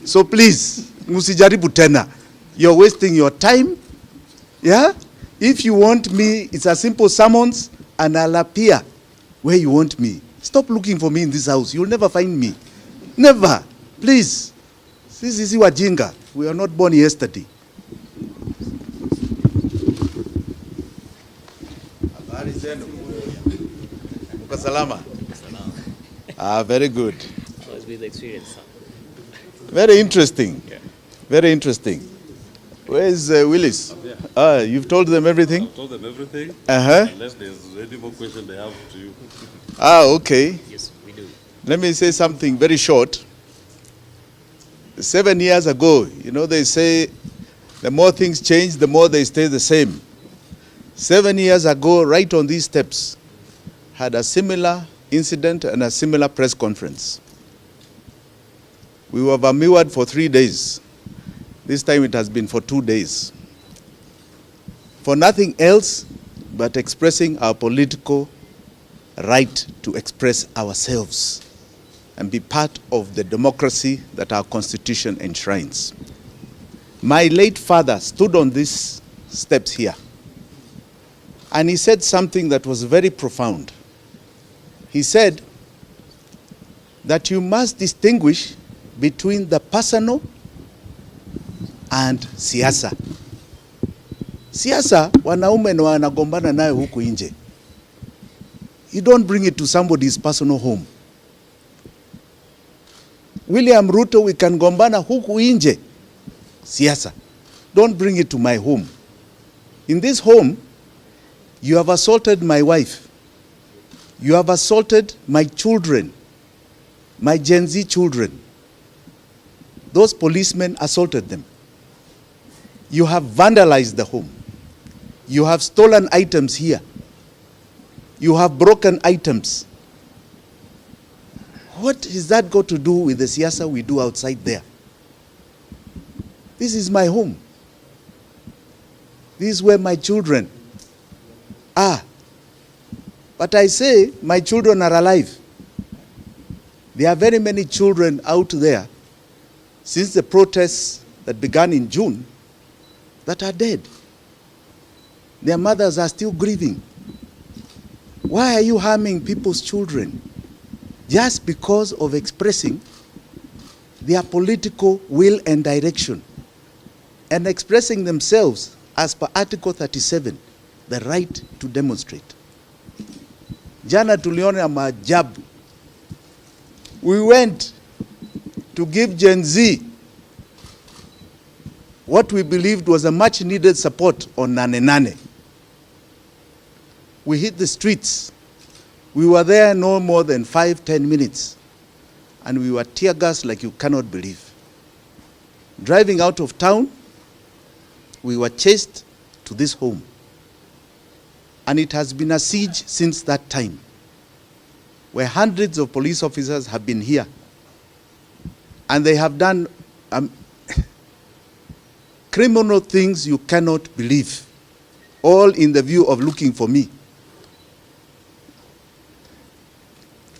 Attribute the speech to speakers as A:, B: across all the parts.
A: So please, musijaribu tena. You're wasting your time. Yeah? If you want me, it's a simple summons and I'll appear where you want me. Stop looking for me in this house. You'll never find me. Never. Please. Sisi wajinga. We are not born yesterday. Habari zenu. Mko salama? Ah, very good.
B: How has been the experience?
A: Very interesting.
C: Yeah.
A: Very interesting. Where is Willis?
C: Yeah.
A: Ah, you've told them everything?
C: I've told them everything.
A: Uh-huh.
C: Unless there's any more question they have to you.
A: Ah, okay.
B: Yes, we do.
A: Let me say something very short. 7 years ago, you know, they say the more things change, the more they stay the same. 7 years ago, right on these steps, had a similar incident and a similar press conference. We were vermewed for 3 days. This time it has been for 2 days. For nothing else but expressing our political right to express ourselves and be part of the democracy that our Constitution enshrines. My late father stood on these steps here, and he said something that was very profound. He said that you must distinguish between the personal and siasa. Siasa, wanaume na wanagombana nayo huku nje. You don't bring it to somebody's personal home. William Ruto, we can gombana huku nje. Siasa. Don't bring it to my home. In this home, you have assaulted my wife. You have assaulted my children, my Gen Z children. Those policemen assaulted them. You have vandalized the home. You have stolen items here. You have broken items. What has that got to do with the siasa we do outside there? This is my home. This is where my children are. But I say my children are alive. There are very many children out there since the protests that began in June that are dead. Their mothers are still grieving. Why are you harming people's children? Just because of expressing their political will and direction and expressing themselves as per Article 37, the right to demonstrate. Jana tuliona maajabu. We went to give Gen Z what we believed was a much needed support on Nane Nane. We hit the streets. We were there no more than 5-10 minutes. And we were tear gassed like you cannot believe. Driving out of town, we were chased to this home. And it has been a siege since that time, where hundreds of police officers have been here. And they have done criminal things you cannot believe, all in the view of looking for me.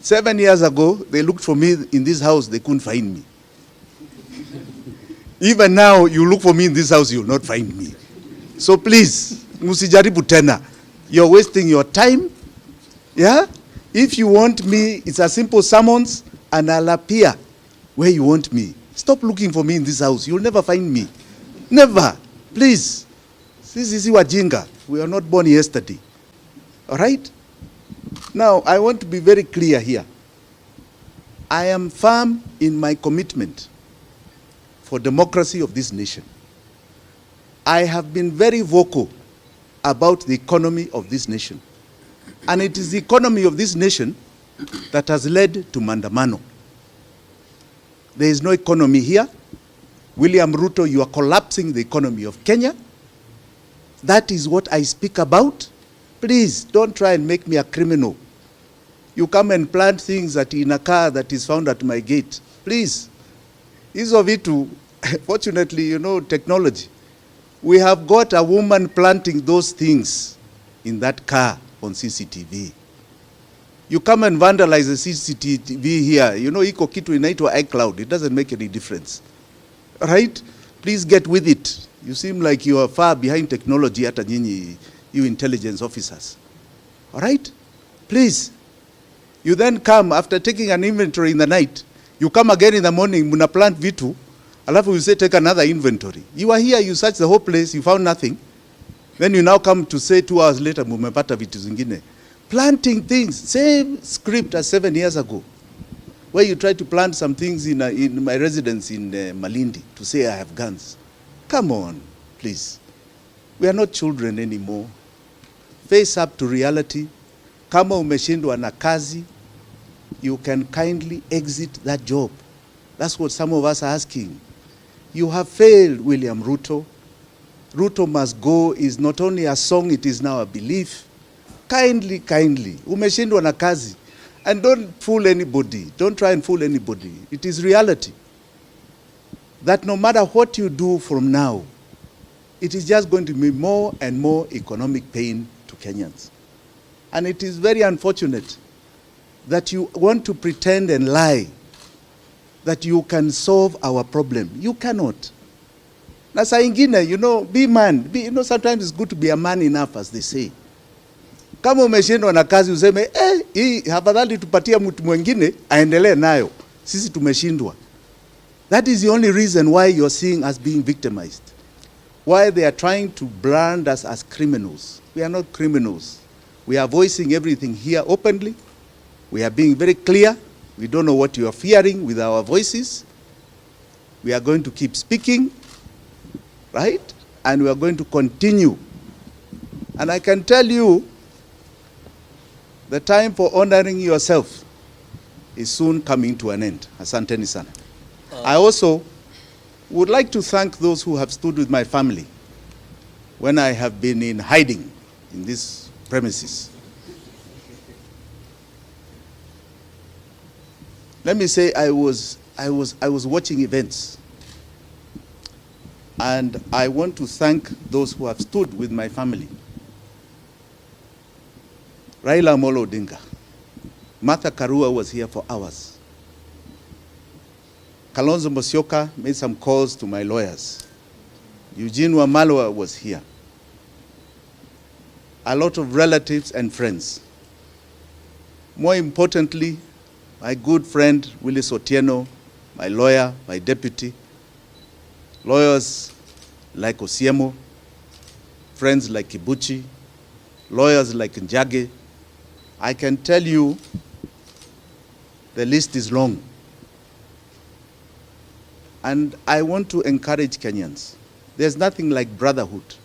A: 7 years ago, they looked for me in this house, they couldn't find me. Even now, you look for me in this house, you'll not find me. So please, musijaribu tena. You're wasting your time. Yeah? If you want me, it's a simple summons and I'll appear where you want me. Stop looking for me in this house. You'll never find me. Never. Please. Sisi wajinga. We are not born yesterday. All right? Now, I want to be very clear here. I am firm in my commitment for democracy of this nation. I have been very vocal about the economy of this nation. And it is the economy of this nation that has led to Mandamano. There is no economy here. William Ruto, you are collapsing the economy of Kenya. That is what I speak about. Please, don't try and make me a criminal. You come and plant things in a car that is found at my gate. Please. Hizo vitu, fortunately, you know, technology. We have got a woman planting those things in that car on CCTV. You come and vandalize the CCTV here. You know, iko kitu inaitwa iCloud. It doesn't make any difference. right? Please get with it. You seem like you are far behind technology, hata nyinyi, you intelligence officers. All right? Please. You then come after taking an inventory in the night. You come again in the morning, muna plant vitu, alafu you say take another inventory. You are here, you search the whole place, you found nothing. Then you now come to say 2 hours later, mumepata vitu zingine. Planting things, same script as 7 years ago, where you tried to plant some things in my residence in Malindi to say I have guns. Come on, please. We are not children anymore. Face up to reality. Kama umeshindwa na kazi, you can kindly exit that job. That's what some of us are asking. You have failed, William Ruto. Ruto must go is not only a song, it is now a belief. Kindly, umeshindwa na kazi. And don't fool anybody. Don't try and fool anybody. It is reality. That no matter what you do from now, it is just going to be more and more economic pain to Kenyans. And it is very unfortunate that you want to pretend and lie that you can solve our problem. You cannot. Na saa ingine, be man. Sometimes it's good to be a man enough, as they say. Kama umeshindwa na kazi useme, hii hafadhali tupatia mtu mwingine aendelee nayo. Sisi tumeshindwa. That is the only reason why you're seeing us being victimized. Why they are trying to brand us as criminals. We are not criminals. We are voicing everything here openly. We are being very clear. We don't know what you are fearing with our voices. We are going to keep speaking, right? And we are going to continue. And I can tell you, the time for honoring yourself is soon coming to an end. Asanteni sana. I also would like to thank those who have stood with my family when I have been in hiding in these premises. Let me say I was watching events, and I want to thank those who have stood with my family. Raila Amolo Odinga, Martha Karua was here for hours. Kalonzo Musyoka made some calls to my lawyers. Eugene Wamalwa was here. A lot of relatives and friends. More importantly, my good friend Willis Otieno, my lawyer, my deputy, lawyers like Osiemo, friends like Kibuchi, lawyers like Njage. I can tell you the list is long. And I want to encourage Kenyans. There's nothing like brotherhood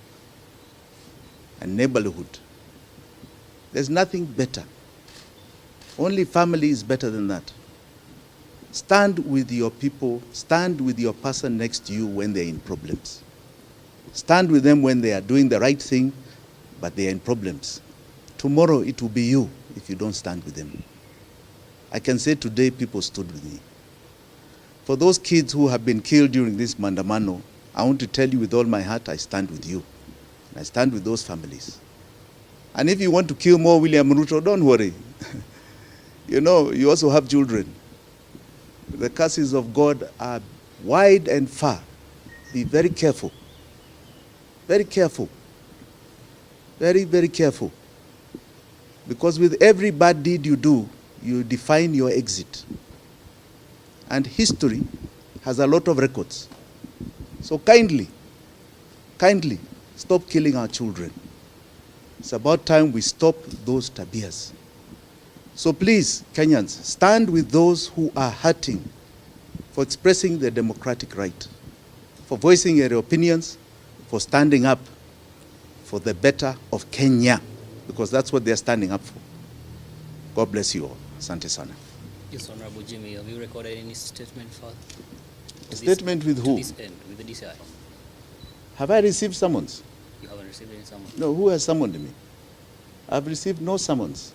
A: and neighborhood. There's nothing better. Only family is better than that. Stand with your people, stand with your person next to you when they're in problems. Stand with them when they are doing the right thing, but they are in problems. Tomorrow it will be you if you don't stand with them. I can say today people stood with me. For those kids who have been killed during this Mandamano, I want to tell you with all my heart, I stand with you. I stand with those families. And if you want to kill more William Ruto, don't worry. You also have children. The curses of God are wide and far. Be very careful. Very careful. Very, very careful. Because with every bad deed you do, you define your exit. And history has a lot of records. So kindly, stop killing our children. It's about time we stop those tabias. So please, Kenyans, stand with those who are hurting for expressing their democratic right, for voicing their opinions, for standing up for the better of Kenya, because that's what they're standing up for. God bless you all. Asante sana.
B: Yes, Honorable Jimmy, have you recorded any statement for
A: A statement with who?
B: To this end, with the DCI?
A: Have I received summons?
B: You haven't received any summons?
A: No, who has summoned me? I've received no summons.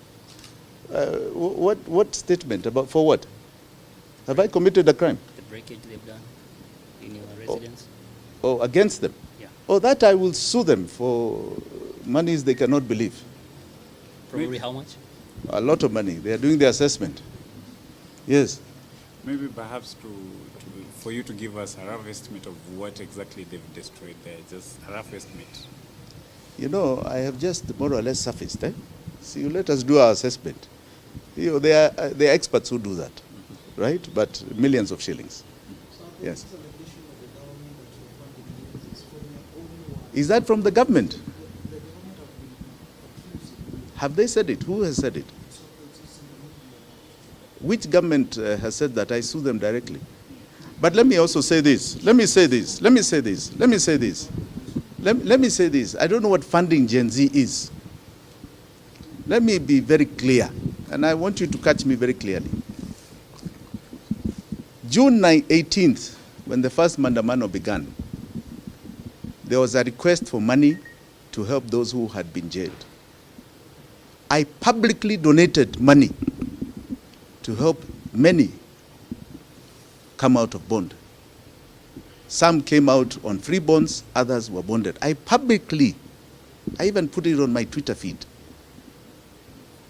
A: What statement? About for what? Have I committed a crime?
B: The breakage they've done in your residence?
A: Oh, against them?
B: Yeah.
A: Oh, that I will sue them for monies they cannot believe.
B: Probably how much?
A: A lot of money. They are doing the assessment. Yes.
D: Maybe perhaps to for you to give us a rough estimate of what exactly they've destroyed there, just a rough estimate.
A: You know, I have just more or less surfaced. So you let us do our assessment. You know, there are experts who do that, right? But millions of shillings. Yes. Is that from the government? Have they said it? Who has said it? Which government has said that? I sue them directly. But let me also say this. Let me say this. Let me say this. Let me say this. Let me say this. I don't know what funding Gen Z is. Let me be very clear, and I want you to catch me very clearly. June 18th, when the first Mandamano began, there was a request for money to help those who had been jailed. I publicly donated money to help many come out of bond. Some came out on free bonds, others were bonded. I even put it on my Twitter feed,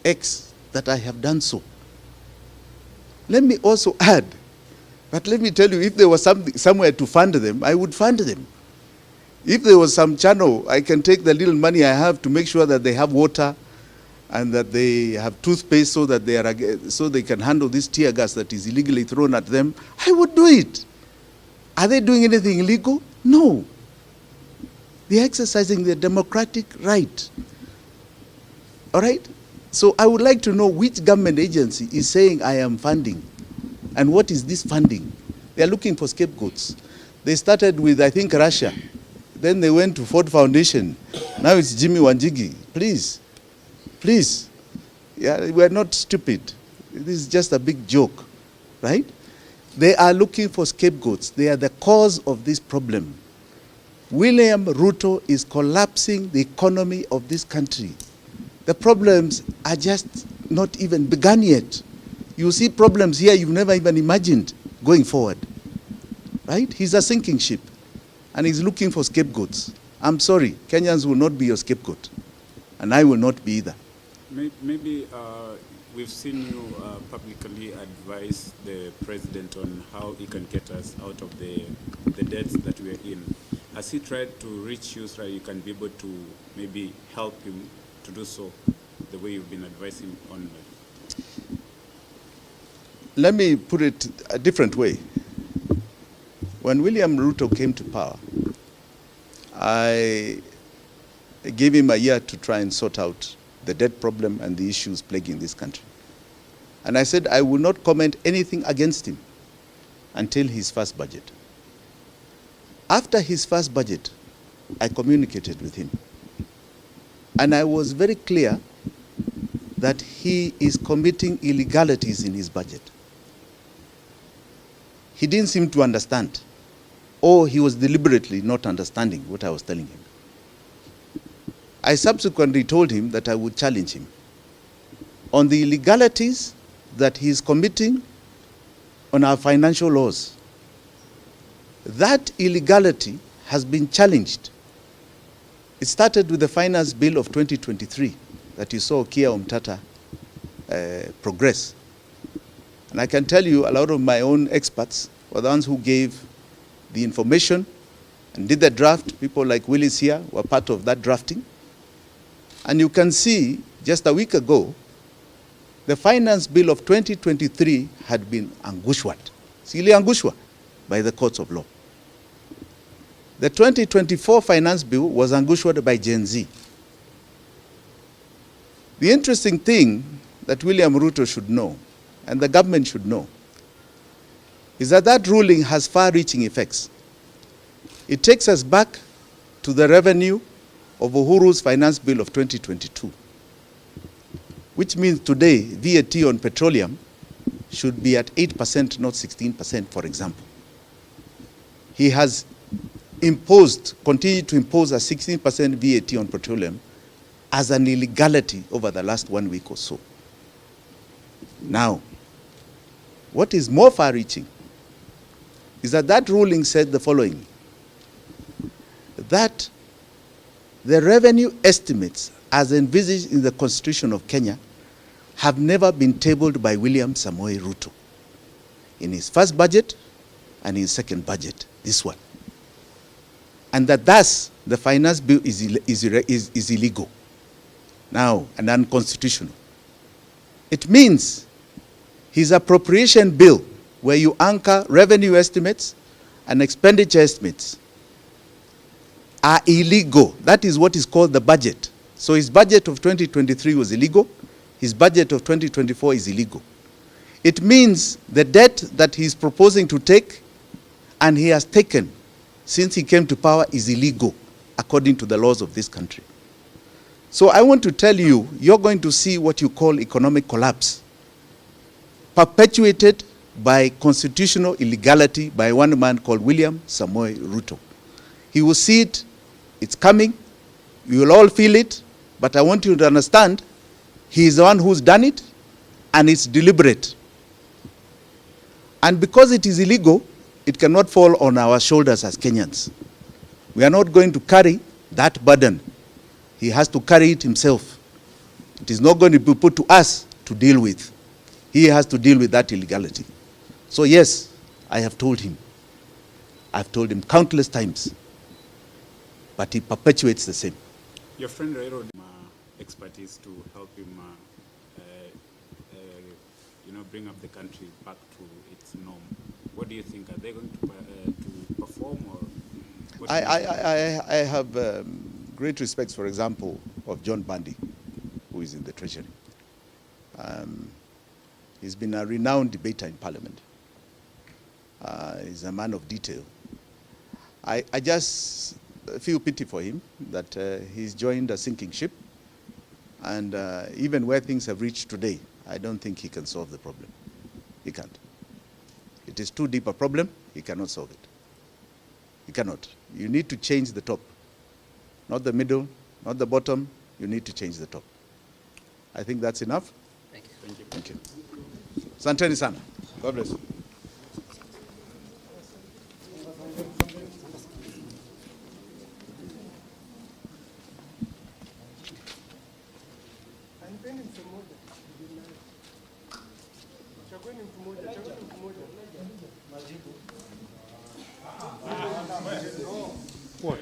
A: X, that I have done so. Let me also add, but let me tell you, if there was somewhere to fund them, I would fund them. If there was some channel, I can take the little money I have to make sure that they have water and that they have toothpaste so that they can handle this tear gas that is illegally thrown at them. I would do it. Are they doing anything illegal? No. They're exercising their democratic right. All right? So I would like to know which government agency is saying I am funding, and what is this funding? They are looking for scapegoats. They started with, I think, Russia. Then they went to Ford Foundation. Now it's Jimmy Wanjigi. Please. Please. Yeah, we're not stupid. This is just a big joke, right? They are looking for scapegoats. They are the cause of this problem. William Ruto is collapsing the economy of this country. The problems are just not even begun yet. You see problems here you've never even imagined going forward, right? He's a sinking ship, and he's looking for scapegoats. I'm sorry, Kenyans will not be your scapegoat, and I will not be either.
D: Maybe we've seen you publicly advise the president on how he can get us out of the debts that we are in. Has he tried to reach you so that you can be able to maybe help him to do so the way you've been advising on it?
A: Let me put it a different way. When William Ruto came to power, I gave him a year to try and sort out the debt problem and the issues plaguing this country. And I said I will not comment anything against him until his first budget. After his first budget, I communicated with him. And I was very clear that he is committing illegalities in his budget. He didn't seem to understand, or he was deliberately not understanding what I was telling him. I subsequently told him that I would challenge him on the illegalities that he is committing on our financial laws. That illegality has been challenged. It started with the finance bill of 2023 that you saw Kia Omtata progress. And I can tell you a lot of my own experts were the ones who gave the information and did the draft. People like Willis here were part of that drafting. And you can see, just a week ago, the finance bill of 2023 had been anguishwat, sili angushwa, by the courts of law. The 2024 finance bill was anguishwat by Gen Z. The interesting thing that William Ruto should know, and the government should know, is that that ruling has far-reaching effects. It takes us back to the revenue of Uhuru's finance bill of 2022, which means today VAT on petroleum should be at 8%, not 16%, for example. He has continued to impose a 16% VAT on petroleum as an illegality over the last 1 week or so. Now, what is more far-reaching is that that ruling said the following, that the revenue estimates as envisaged in the Constitution of Kenya have never been tabled by William Samoei Ruto. In his first budget, and his second budget, this one. And that thus the finance bill is illegal now and unconstitutional. It means his appropriation bill, where you anchor revenue estimates and expenditure estimates, are illegal. That is what is called the budget. So his budget of 2023 was illegal. His budget of 2024 is illegal. It means the debt that he's proposing to take and he has taken since he came to power is illegal according to the laws of this country. So I want to tell you, you're going to see what you call economic collapse, perpetuated by constitutional illegality by one man called William Samoei Ruto. He will see it, it's coming, you will all feel it, but I want you to understand, he is the one who's done it, and it's deliberate. And because it is illegal, it cannot fall on our shoulders as Kenyans. We are not going to carry that burden. He has to carry it himself. It is not going to be put to us to deal with. He has to deal with that illegality. So yes, I have told him. I've told him countless times. But he perpetuates the same.
D: Your friend Rairo expertise to help him bring up the country back to its norm. What do you think? Are they going to perform, or?
A: I have great respect, for example, of John Bandi, who is in the Treasury. He's been a renowned debater in Parliament. He's a man of detail. I just feel pity for him that he's joined a sinking ship, and even where things have reached today, I don't think he can solve the problem. He can't. It is too deep a problem. He cannot solve it. He cannot. You need to change the top. Not the middle, not the bottom. You need to change the top. I think that's enough.
B: Thank you.
A: Thank you. Asanteni sana. God bless you.
E: What?